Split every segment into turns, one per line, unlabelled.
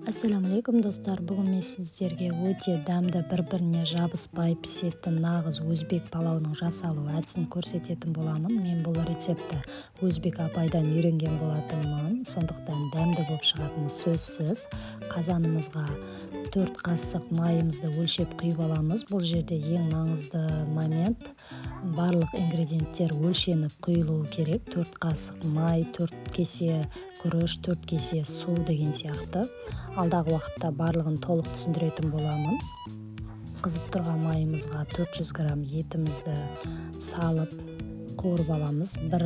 Ассаламу алейкум достар, бүгін мен сіздерге өте дәмді бір-біріне жабыспай пісетін нағыз өзбек палауының жасалу әдісін көрсететін боламын. Мен бұл рецепті өзбек апайдан үйренген болатынмын, сондықтан дәмді болып шығатыны сөзсіз. Қазанымызға 4 қасық майымызды өлшеп құйып аламыз. Бұл жерде ең маңызды момент, барлық ингредиенттер өлшеніп құйылуы керек. 4 қасық май, 4 кесе күріш, 4 кесе су деген сияқты. Алдағы уақытта барлығын толық түсіндіретін боламын. Қызып тұрған майымызға 400 грамм етімізді салып қуырып аламыз. 1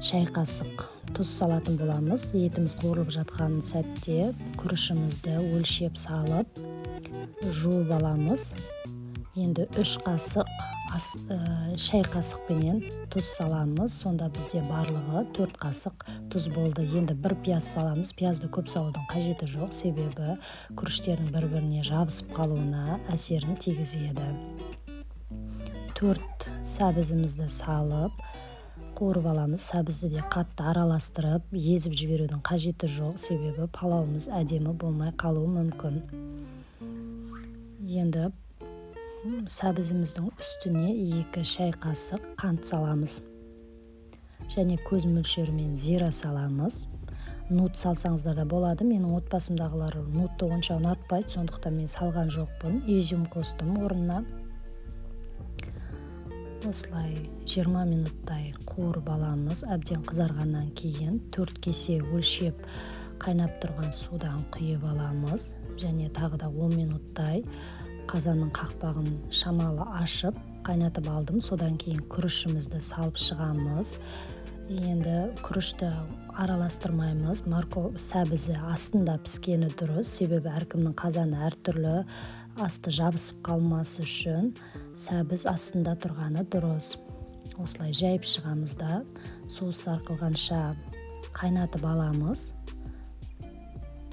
шай қасық тұз салатын боламыз. Етіміз қуырылып жатқан сәтте күрішімізді өлшеп салып жуып аламыз. Енді 3 қасық шай қасықпенен тұз саламыз. Сонда бізде барлығы 4 қасық тұз болды. Енді 1 пияз саламыз. Пиязды көп салудың қажеті жоқ, себебі күріштердің бір-біріне жабысып қалуына әсерін тигізеді. 4 сәбізімізді салып қуырып аламыз. Сәбізді де қатты араластырып, езіп жіберудің қажеті жоқ, себебі палауымыз әдемі болмай қалуы мүмкін. Енді сәбізіміздің үстіне 2 шай қасық қант саламыз. Және көз мөлшерімен зира саламыз. Нут салсаңыздар да болады. Менің отбасымдағылар нутты онша ұнатпайды, сондықтан мен салған жоқпын. Изюм қостым орнына. Осылай 20 минуттай қуырып аламыз. Әбден қызарғаннан кейін 4 кесе өлшеп қайнап тұрған судан құйып аламыз. Және тағы да 10 минуттай қазанның қақпағын шамалы ашып қайнатып алдым. Содан кейін күрішімізді салып шығамыз. Енді күрішті араластырмаймыз. Сәбізі астында піскені дұрыс, себебі әркімнің қазаны әртүрлі, асты жабысып қалмасы үшін сәбіз астында тұрғаны дұрыс. Осылай жайып шығамыз да соус сарқылғанша қайнатып аламыз.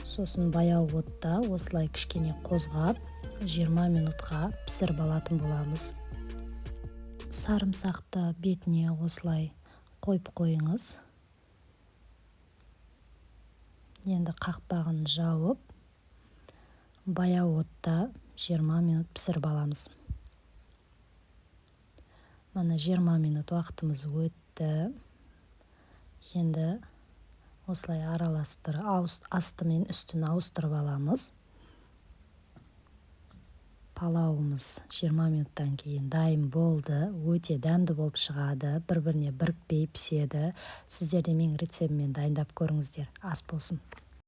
Сосын баяу отта осылай кішкене қозғап 20 минутқа пісіріп алатын боламыз. Сарымсақты бетіне осылай қойып қойыңыз. Енді қақпағын жауып, баяу отта 20 минут пісіріп аламыз. Мына 20 минут уақытымыз өтті. Енді осылай асты мен үстін ауыстырып аламыз. Палауымыз 20 минуттан кейін дайын болды. Өте дәмді болып шығады. Бір-біріне бірікпей піседі. Сіздер де менің рецептіммен дайындап көріңіздер. Ас болсын.